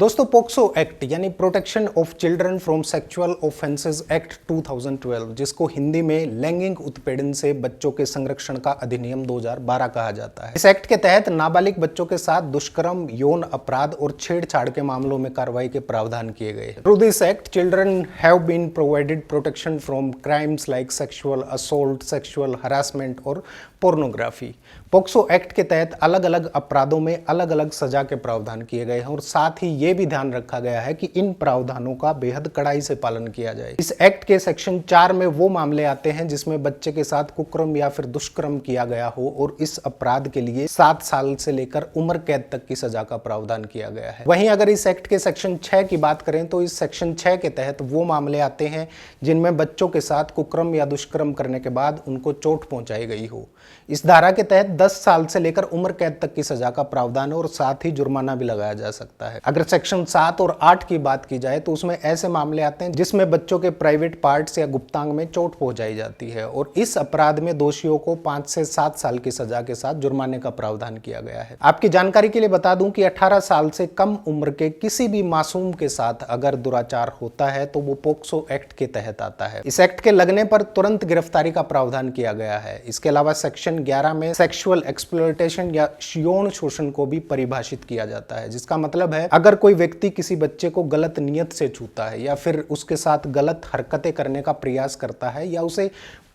दोस्तों, POCSO act यानी protection of children from sexual offences act 2012, जिसको हिंदी में लैंगिक उत्पीड़न से बच्चों के संरक्षण का अधिनियम 2012 कहा जाता है। इस एक्ट के तहत नाबालिग बच्चों के साथ दुष्कर्म, यौन अपराध और छेड़छाड़ के मामलों में कार्रवाई के प्रावधान किए गए हैं। Through this act, children have been provided protection from crimes like sexual assault, sexual harassment और पोर्नोग्राफी। पोक्सो एक्ट के तहत अलग अलग अपराधों में अलग अलग सजा के प्रावधान किए गए हैं और साथ ही ये भी ध्यान रखा गया है कि इन प्रावधानों का बेहद कड़ाई से पालन किया जाए। इस एक्ट के सेक्शन 4 में वो मामले आते हैं जिसमें बच्चे के साथ कुकर्म या फिर दुष्कर्म किया गया हो और इस अपराध के लिए 7 साल से लेकर उम्र कैद तक की सजा का प्रावधान किया गया है। वहीं अगर इस एक्ट के सेक्शन 6 की बात करें तो इस सेक्शन 6 के तहत वो मामले आते हैं जिनमें बच्चों के साथ कुकर्म या दुष्कर्म करने के बाद उनको चोट पहुंचाई गई हो। इस धारा के तहत 10 साल से लेकर उम्र कैद तक की सजा का प्रावधान है और साथ ही जुर्माना भी लगाया जा सकता है। अगर सेक्शन 7 और 8 की बात की जाए तो उसमें ऐसे मामले आते हैं जिसमें बच्चों के प्राइवेट पार्ट्स या गुप्तांग में चोट पहुंचाई जाती है और इस अपराध में दोषियों को 5 से 7 साल की सजा के साथ जुर्माने का प्रावधान किया गया है। आपकी जानकारी के लिए बता दूं कि 18 साल से कम उम्र के किसी भी मासूम के साथ अगर दुराचार होता है तो वो पोक्सो एक्ट के तहत आता है। इस एक्ट के लगने पर तुरंत गिरफ्तारी का प्रावधान किया गया है। इसके अलावा सेक्शन 11 में सेक्सुअल एक्सप्लॉयटेशन या यौन शोषण को भी परिभाषित किया जाता है, जिसका मतलब है अगर कोई व्यक्ति किसी बच्चे को गलत नियत से छूता है या फिर उसके साथ गलत हरकतें करने का प्रयास करता है या उसे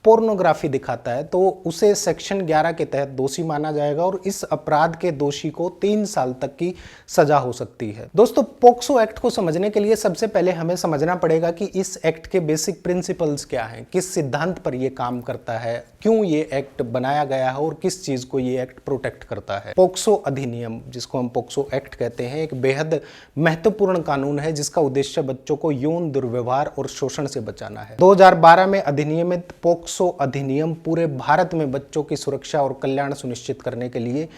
पोर्नोग्राफी दिखाता है तो उसे सेक्शन 11 के तहत दोषी माना जाएगा और इस अपराध के दोषी को 3 साल तक की सजा हो सकती है। दोस्तों, पोक्सो एक्ट को समझने के लिए सबसे पहले हमें समझना पड़ेगा कि इस एक्ट के बेसिक प्रिंसिपल्स क्या हैं, किस सिद्धांत पर यह काम करता है, क्यों ये एक्ट बनाया गया है और किस चीज को ये एक्ट प्रोटेक्ट करता है। पोक्सो अधिनियम, जिसको हम पोक्सो एक्ट कहते हैं, एक बेहद महत्वपूर्ण कानून है जिसका उद्देश्य बच्चों को यौन दुर्व्यवहार और शोषण से बचाना है। 2012 में अधिनियमित पोक्सो अधिनियम पूरे भारत में बच्चों की सुरक्षा और कल्याण सुनिश्चित करने के लिए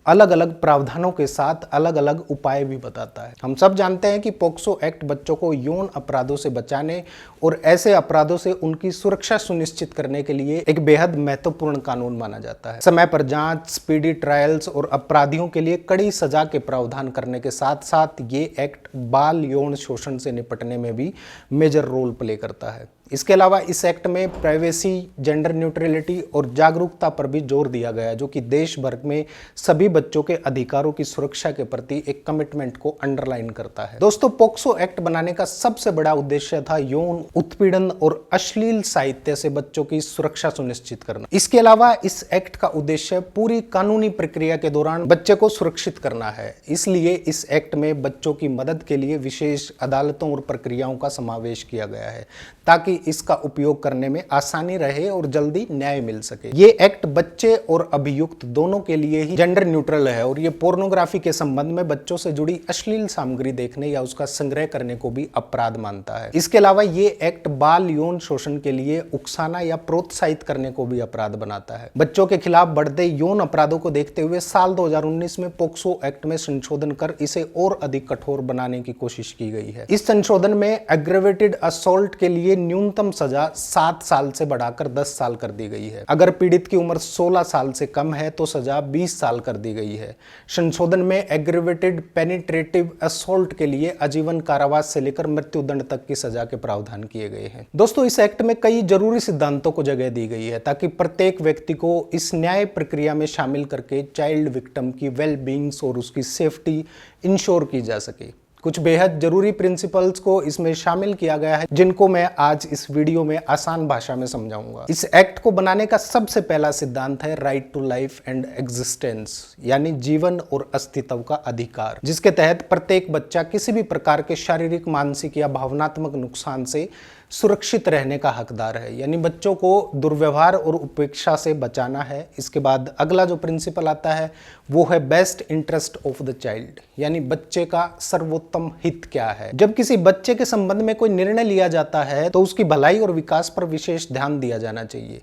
अलग अलग प्रावधानों के साथ अलग अलग उपाय भी बताता है। हम सब जानते हैं कि पोक्सो एक्ट बच्चों को यौन अपराधों से बचाने और ऐसे अपराधों से उनकी सुरक्षा सुनिश्चित करने के लिए एक बेहद महत्वपूर्ण कानून माना जाता है। समय पर जांच, स्पीडी ट्रायल्स और अपराधियों के लिए कड़ी सजा के प्रावधान करने के साथ साथ ये एक्ट बाल यौन शोषण से निपटने में भी मेजर रोल प्ले करता है। इसके अलावा इस एक्ट में प्राइवेसी, जेंडर न्यूट्रलिटी और जागरूकता पर भी जोर दिया गया है, जो कि देश भर में सभी बच्चों के अधिकारों की सुरक्षा के प्रति एक कमिटमेंट को अंडरलाइन करता है। दोस्तों, पोक्सो एक्ट बनाने का सबसे बड़ा उद्देश्य था यौन उत्पीड़न और अश्लील साहित्य से बच्चों की सुरक्षा सुनिश्चित करना। इसके अलावा इस एक्ट का उद्देश्य पूरी कानूनी प्रक्रिया के दौरान बच्चे को सुरक्षित करना है। इसलिए इस एक्ट में बच्चों की मदद के लिए विशेष अदालतों और प्रक्रियाओं का समावेश किया गया है ताकि इसका उपयोग करने में आसानी रहे और जल्दी न्याय मिल सके। ये एक्ट बच्चे और अभियुक्त दोनों के लिए ही जेंडर न्यूट्रल है और ये पोर्नोग्राफी के संबंध में बच्चों से जुड़ी अश्लील सामग्री देखने या उसका संग्रह करने को भी अपराध मानता है। इसके अलावा ये एक्ट बाल यौन शोषण के लिए उकसाना या प्रोत्साहित करने को भी अपराध बनाता है। बच्चों के खिलाफ बढ़ते यौन अपराधों को देखते हुए साल 2019 में पोक्सो एक्ट में संशोधन कर इसे और अधिक कठोर बनाने की कोशिश की गई है। इस संशोधन में एग्रेवेटेड असॉल्ट के लिए न्यूनतम सजा 7 साल से बढ़ाकर 10 साल कर दी गई है। अगर पीड़ित की उम्र 16 साल से कम है तो सजा 20 साल कर दी गई है। संशोधन में एग्रेवेटेड पेनिट्रेटिव असॉल्ट के लिए आजीवन कारावास से लेकर मृत्युदंड तक की सजा के प्रावधान किए गए हैं। दोस्तों, इस एक्ट में कई जरूरी सिद्धांतों को जगह दी गई है ताकि प्रत्येक व्यक्ति को इस न्याय प्रक्रिया में शामिल करके चाइल्ड विक्टिम की वेल बीइंग्स और उसकी सेफ्टी इंश्योर की जा सके। कुछ बेहद जरूरी प्रिंसिपल्स को इसमें शामिल किया गया है जिनको मैं आज इस वीडियो में आसान भाषा में समझाऊंगा। इस एक्ट को बनाने का सबसे पहला सिद्धांत है right to life and existence, यानी जीवन और अस्तित्व का अधिकार, जिसके तहत प्रत्येक बच्चा किसी भी प्रकार के शारीरिक, मानसिक या भावनात्मक नुकसान से सुरक्षित रहने का हकदार है। यानी बच्चों को दुर्व्यवहार और उपेक्षा से बचाना है। इसके बाद अगला जो प्रिंसिपल आता है वो है best interest of the child, यानी बच्चे का सर्वोत्तम हित क्या है। जब किसी बच्चे के संबंध में कोई निर्णय लिया जाता है तो उसकी भलाई और विकास पर विशेष ध्यान दिया जाना चाहिए।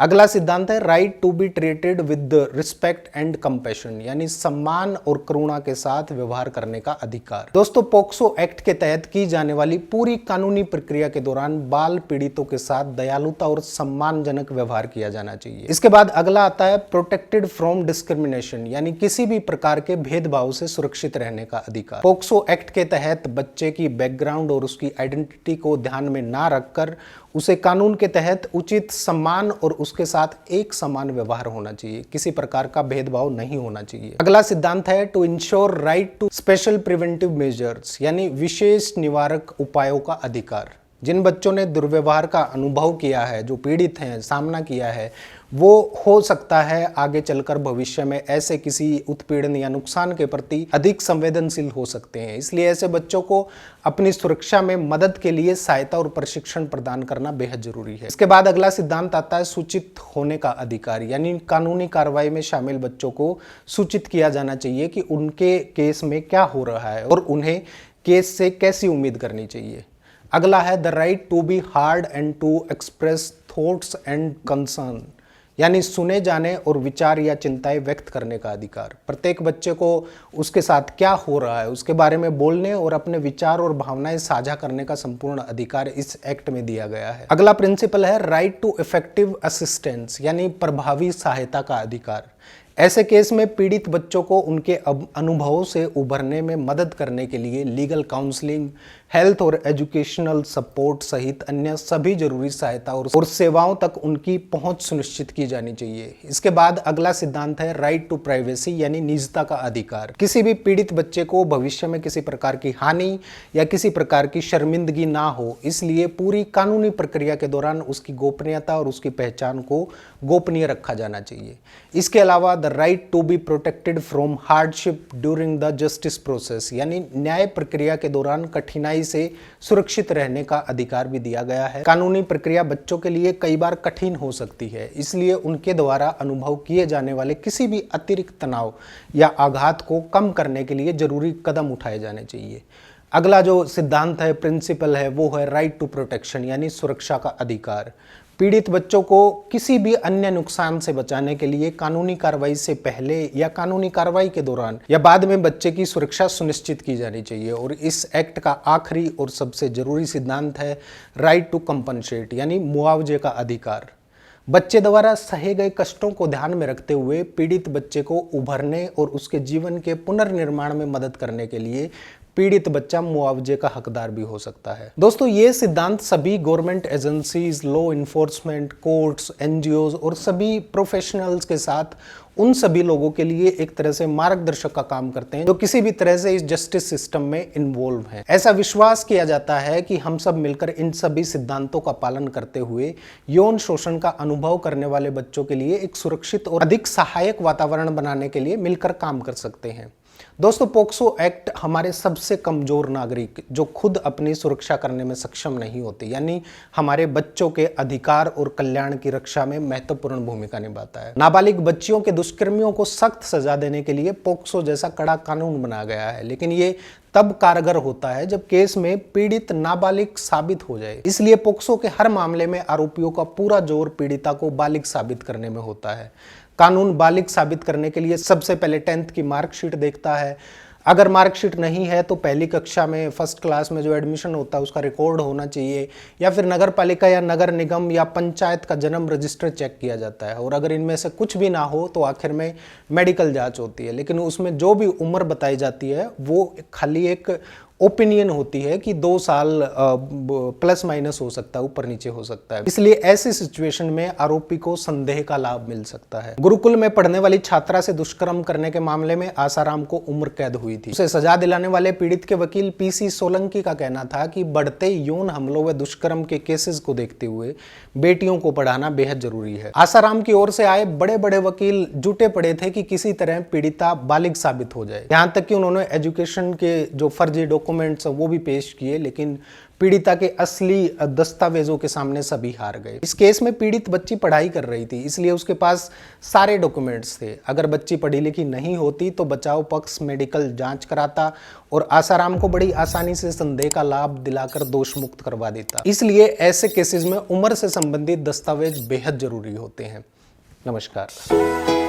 अगला सिद्धांत है right to be treated with respect and compassion, यानी सम्मान और करुणा के साथ व्यवहार करने का अधिकार। दोस्तों, पोक्सो एक्ट के तहत की जाने वाली पूरी कानूनी प्रक्रिया के दौरान बाल पीड़ितों के साथ दयालुता और सम्मानजनक व्यवहार किया जाना चाहिए। इसके बाद अगला आता है प्रोटेक्टेड फ्रॉम डिस्क्रिमिनेशन, यानी किसी भी प्रकार के भेदभाव से सुरक्षित रहने का अधिकार। पोक्सो एक्ट के तहत बच्चे की बैकग्राउंड और उसकी आइडेंटिटी को ध्यान में ना रखकर उसे कानून के तहत उचित सम्मान और उसके साथ एक समान व्यवहार होना चाहिए, किसी प्रकार का भेदभाव नहीं होना चाहिए। अगला सिद्धांत है to ensure right to special preventive measures, यानी विशेष निवारक उपायों का अधिकार। जिन बच्चों ने दुर्व्यवहार का अनुभव किया है, जो पीड़ित हैं, सामना किया है, वो हो सकता है आगे चलकर भविष्य में ऐसे किसी उत्पीड़न या नुकसान के प्रति अधिक संवेदनशील हो सकते हैं। इसलिए ऐसे बच्चों को अपनी सुरक्षा में मदद के लिए सहायता और प्रशिक्षण प्रदान करना बेहद जरूरी है। इसके बाद अगला सिद्धांत आता है सूचित होने का अधिकार, यानी कानूनी कार्रवाई में शामिल बच्चों को सूचित किया जाना चाहिए कि उनके केस में क्या हो रहा है और उन्हें केस से कैसी उम्मीद करनी चाहिए। अगला है the right to be heard and to express thoughts and concern, यानी सुने जाने और विचार या चिंताएं व्यक्त करने का अधिकार। प्रत्येक बच्चे को उसके साथ क्या हो रहा है उसके बारे में बोलने और अपने विचार और भावनाएं साझा करने का संपूर्ण अधिकार इस एक्ट में दिया गया है। अगला प्रिंसिपल है राइट टू इफेक्टिव असिस्टेंस, यानी प्रभावी सहायता का अधिकार। ऐसे केस में पीड़ित बच्चों को उनके अनुभवों से उभरने में मदद करने के लिए लीगल काउंसलिंग, हेल्थ और एजुकेशनल सपोर्ट सहित अन्य सभी जरूरी सहायता और सेवाओं तक उनकी पहुंच सुनिश्चित की जानी चाहिए। इसके बाद अगला सिद्धांत है राइट टू प्राइवेसी, यानी निजता का अधिकार। किसी भी पीड़ित बच्चे को भविष्य में किसी प्रकार की हानि या किसी प्रकार की शर्मिंदगी ना हो, इसलिए पूरी कानूनी प्रक्रिया के दौरान उसकी गोपनीयता और उसकी पहचान को गोपनीय रखा जाना चाहिए। इसके अलावा the right to be protected from hardship during the justice process, यानी न्याय प्रक्रिया के दौरान कठिनाई से सुरक्षित रहने का अधिकार भी दिया गया है। कानूनी प्रक्रिया बच्चों के लिए कई बार कठिन हो सकती है, इसलिए उनके द्वारा अनुभव किए जाने वाले किसी भी अतिरिक्त तनाव या आघात को कम करने के लिए जरूरी कदम उठाए जाने चाहिए। अगला जो सिद्धांत है, प्रिंसिपल है, वो है राइट टू प्रोटेक्शन, यानी सुरक्षा का अधिकार। पीड़ित बच्चों को किसी भी अन्य नुकसान से बचाने के लिए कानूनी कार्रवाई से पहले या कानूनी कार्रवाई के दौरान या बाद में बच्चे की सुरक्षा सुनिश्चित की जानी चाहिए। और इस एक्ट का आखिरी और सबसे जरूरी सिद्धांत है राइट टू कंपनसेट, यानी मुआवजे का अधिकार। बच्चे द्वारा सहे गए कष्टों को ध्यान में रखते हुए पीड़ित बच्चे को उभरने और उसके जीवन के पुनर्निर्माण में मदद करने के लिए पीड़ित बच्चा मुआवजे का हकदार भी हो सकता है। दोस्तों, ये सिद्धांत सभी government agencies, law enforcement, courts, NGOs और सभी प्रोफेशनल्स के साथ उन सभी लोगों के लिए एक तरह से मार्गदर्शक का काम करते हैं जो किसी भी तरह से इस जस्टिस सिस्टम में इन्वॉल्व हैं। ऐसा विश्वास किया जाता है कि हम सब मिलकर इन सभी सिद्धांतों का पालन करते हुए यौन शोषण का अनुभव करने वाले बच्चों के लिए एक सुरक्षित और अधिक सहायक वातावरण बनाने के लिए मिलकर काम कर सकते हैं। दोस्तों, पोक्सो एक्ट हमारे सबसे कमजोर नागरिक जो खुद अपनी सुरक्षा करने में सक्षम नहीं होते, यानी हमारे बच्चों के अधिकार और कल्याण की रक्षा में महत्वपूर्ण भूमिका निभाता है। नाबालिग बच्चियों के दुष्कर्मियों को सख्त सजा देने के लिए पोक्सो जैसा कड़ा कानून बनाया गया है, लेकिन ये तब कारगर होता है जब केस में पीड़ित नाबालिग साबित हो जाए। इसलिए पोक्सो के हर मामले में आरोपियों का पूरा जोर पीड़िता को बालिग साबित करने में होता है। कानून बालिग साबित करने के लिए सबसे पहले 10th की मार्कशीट देखता है। अगर मार्कशीट नहीं है तो पहली कक्षा में फर्स्ट क्लास में जो एडमिशन होता है उसका रिकॉर्ड होना चाहिए, या फिर नगर पालिका या नगर निगम या पंचायत का जन्म रजिस्टर चेक किया जाता है। और अगर इनमें से कुछ भी ना हो तो आखिर में मेडिकल जांच होती है, लेकिन उसमें जो भी उम्र बताई जाती है वो खाली एक ओपिनियन होती है कि 2 साल प्लस माइनस हो सकता है, ऊपर नीचे हो सकता है। इसलिए ऐसी सिचुएशन में आरोपी को संदेह का लाभ मिल सकता है। गुरुकुल में पढ़ने वाली छात्रा से दुष्कर्म करने के मामले में आसाराम को उम्र कैद हुई थी। उसे सजा दिलाने वाले पीड़ित के वकील पीसी सोलंकी का कहना था कि बढ़ते यौन हमलों व दुष्कर्म के केसेस को देखते हुए बेटियों को पढ़ाना बेहद जरूरी है। आसाराम की ओर से आए बड़े बड़े वकील जुटे पड़े थे कि किसी तरह पीड़िता बालिग साबित हो जाए। यहाँ तक कि उन्होंने एजुकेशन के जो फर्जी डॉक्यूमेंट डॉक्यूमेंट्स वो भी पेश किए, लेकिन पीड़िता के असली दस्तावेजों के सामने सभी हार गए। इस केस में पीड़ित बच्ची पढ़ाई कर रही थी, इसलिए उसके पास सारे डॉक्यूमेंट्स थे। अगर बच्ची पढ़ी लिखी नहीं होती तो बचाव पक्ष मेडिकल जांच कराता और आसाराम को बड़ी आसानी से संदेह का लाभ दिलाकर दोष मुक्त करवा देता। इसलिए ऐसे केसेस में उम्र से संबंधित दस्तावेज बेहद जरूरी होते हैं। नमस्कार।